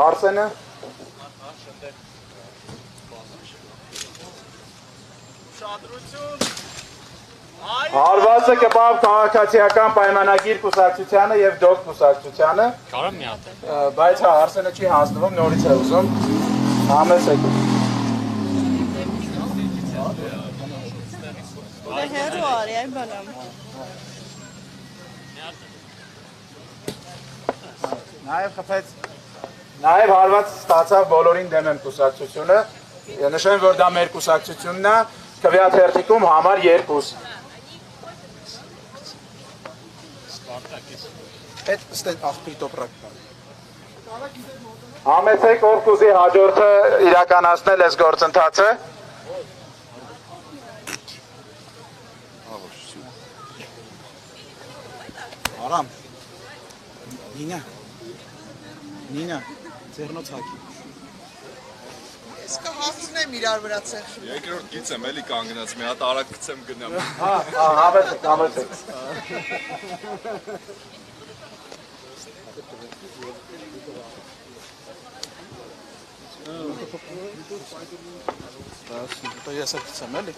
Արսենը Հարվածը կպավ քաղաքացիական պայմանագիր կուսակցությանը և դոկ կուսակցությանը բայց Արսենը չի հանձնվում, նորից է ուզում համես եք հերու արի, այն բանամ Նաև հարված ստացավ բոլորին դեմ եմ կուսակցությունը նշեմ, որ դա մեր կուսակցությունն է կվյատ հերթիկում համար 2 Այդ ստեն աղբրի տոպրակ Համեցեք ով կուզի հաջորդը իրականացնել ես գործընթացը Արամ Նինա ձեղնոց հակի Ես կհասնեմ իրար վրա ցեխ Երկրորդ գից եմ էլի կանգնած մի հատ արագ գցեմ գնամ Համեցեք Ես էլ գցեմ էլի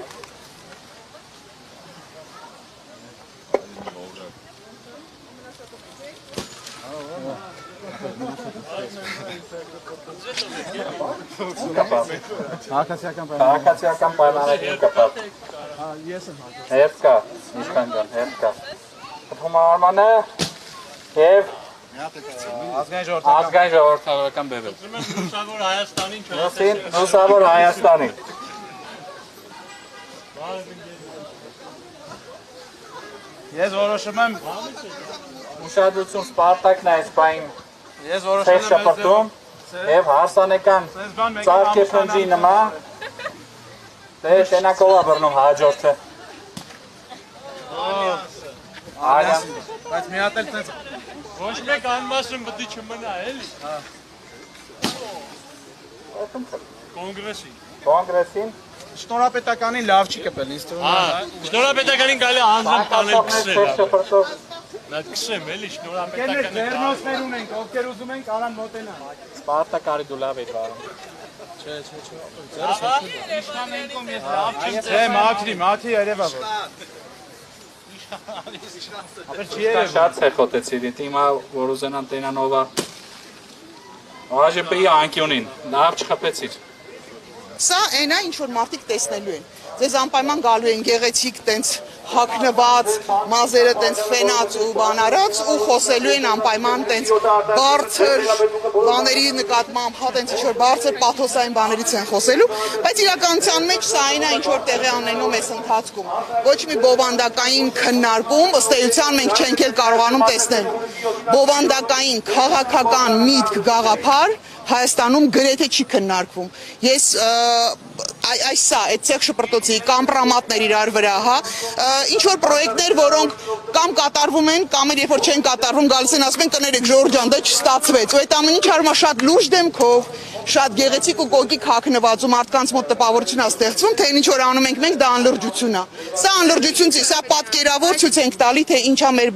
Քաղաքացիական պայմանագիր կապավ Հետ կա, Իսպան ջան, հետ կա Կպում Արմանը և ազգային ժողովրդավարական բևել Լուսավոր Հայաստանին Լուսավոր Հայաստանին Ես որոշում եմ ուշադրություն Սպարտակն այս պային ցեխ շպրտում և հարսանեկան ծաղկեփնձի նման դե տենակովա բռնում հաջորդը Բայց մի հատ էլ տենց Ոչ մեկ անմասն բդի չմնա էլի Կոնգրեսին Շնորհապետականին լավ չի կպել ինձ թվում Շնորհապետականին գալի անձն տանել քսել Նա քսեմ էլի շնորհապետականին Ձեռնոցներ ունենք, ովքեր ուզում ենք արան մոտենան Սպարտա կարի դու լավ եք վարում Չէ, մաթի երևա որ Շատ ցեխոտեցիր, հիմա որ ուզենան տենանովա ԱԺՊ-ի անկյունին, լավ չխփեցիր Սա այն է, ինչ որ մարդիկ տեսնելու են Ձեզ անպայման գալու են գեղեցիկ տենց հագնված, մազերը տենց ֆենած ու բանարած ու խոսելու են անպայման տենց բարձր բաների նկատմամբ, հա տենց ինչ որ բարձր պաթոսային բաներից են խոսելու, բայց իրականության մեջ սա այն է, ինչ որ տեղի անենում այս ընթացքում։ Ոչ մի բովանդակային քննարկում, ըստ էության մենք չենք էլ կարողանում տեսնել։ Բովանդակային քաղաքական միտք գաղափար Հայաստանում գրեթե չի քննարկվում։ Ես այս սա, այդ ցեխ շպրտոցի կամպրամատներ իրար վրա, հա, ինչ որ պրոյեկտներ, որոնք կամ կատարվում են, կամ երբ որ չեն կատարվում, գալիս են ասում են կներեք Ժորժ ջան, դա չստացվեց։ Ու այդ ամեն ինչ արվում է շատ լուրջ դեմքով, շատ գեղեցիկ ու կոկիկ հագնված ու մարդկանց մոտ տպավորություն է ստեղծվում, թե ինչ որ անում ենք մենք, դա անլրջություն է։ Սա անլրջություն չի, սա պատկերավոր ցույց ենք տալի, թե ինչա մեր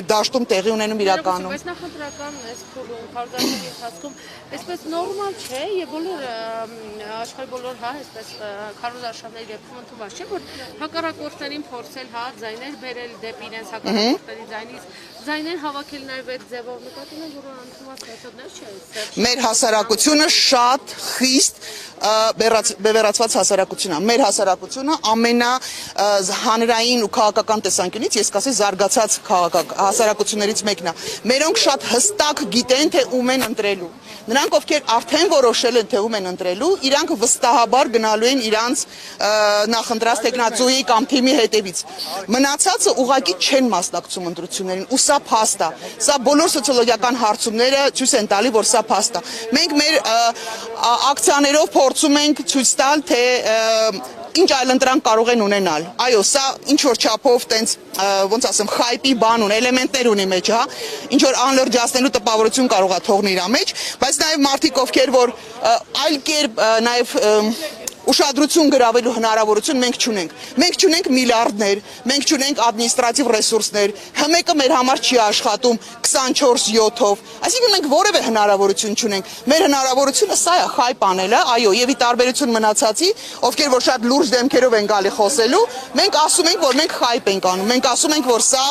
դաշտում տեղի ունենում իրականում։ Բայց նախընտրական այս փուլում, քարտեզի ընթացքում Այսպես նորմալ չէ եւ բոլոր աշխարհի բոլոր հա այսպես քարոզարշավների երբում ընդունված չէ որ հակառակորդներին փորձել հա ձայներ բերել դեպի իրենց հակառակորդների ձայնից ձայներ հավաքել նաեւ այդ ձևով նկատի ունեմ որ ընդունված մեթոդներ չէ Մեր հասարակությունը շատ խիստ բևեռացված հասարակություն է մեր հասարակությունը ամենահանրային ու քաղաքական տեսանկյունից ես կասեի զարգացած հասարակություններից մեկն է մերոնք շատ հստակ գիտեն թե ում են ընտրելու Նրանք ովքեր արդեն որոշել են թե ում են ընտրելու, իրանք վստահաբար գնալու են իրանց նախընտրած տեխնացուի կամ թիմի հետևից։ Մնացածը ուղղակի չեն մասնակցում ընտրություններին, ու սա փաստ է։ Սա բոլոր սոցիոլոգիական հարցումները ցույց են տալի, որ սա փաստ է։ Մենք մեր ակցիաներով փորձում ենք ցույց տալ, թե ինչ այլընտրանք կարող են ունենալ։ Այո, սա ինչ որ չափով տենց ոնց ասեմ, խայպի բան ունի, էլեմենտներ ունի մեջ, հա, ինչ որ անլրջացնելու տպավորություն կարող է թողնել իր մեջ, բայց նաև մարդիկ ովքեր որ այլ կերպ նաև ուշադրություն գրավելու հնարավորություն մենք չունենք։ Մենք չունենք միլիարդներ, մենք չունենք ադմինիստրատիվ ռեսուրսներ, հմեկը մեր համար չի աշխատում 24/7-ով։ Այսինքն մենք որևէ հնարավորություն չունենք։ Մեր հնարավորությունը սա է խայպ անելը, այո, եւ ի տարբերություն մնացածի, ովքեր որ շատ լուրջ դեմքերով են գալի խոսելու, մենք ասում ենք, որ մենք խայպ ենք անում։ Մենք ասում ենք, որ սա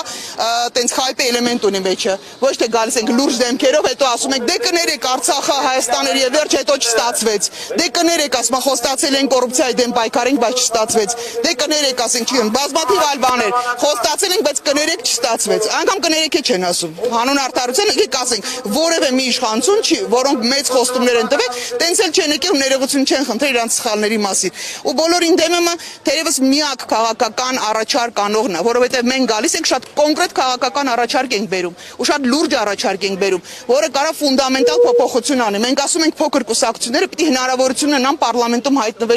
տենց խայպ էլեմենտ ունի մեջը։ Ոչ թե գալիս ենք լուրջ դեմքերով, հետո ասում ենք, դե կներեք Արցախը Հայաստան էր եւ վերջ հետո չստացվեց։ Դե կներեք, ասում խոստացել են կոռուպցիայի դեմ պայքարենք, բայց չստացվեց։ Դե կներեք, ասենք, չի, բազմաթիվ այլ բաներ։ Խոստացել ենք, բայց կներեք չստացվեց։ Անգամ կներեքի չեն ասում։ Հանուն արդարության եկեք ասենք, որևէ մի իշխանություն չի, որոնք մեծ խոստումներ են տվել, տենց էլ չեն եկել ու ներողություն չեն խնդրել իրանց սխալների մասին։ Ու բոլորին դեմը թերևս միակ քաղաքական առաջարկ անողն է, որովհետև մենք գալիս ենք շատ կոնկրետ քաղաքական առաջարկ ենք բերում, ու շատ լուրջ առաջարկ ենք բերում, որը կարա ֆունդամենտալ փոփոխություն անի։ Մենք ասում ենք փոքր կուսակցությունները պիտի հնարավորություն ունենան պարլամենտում հայտնվել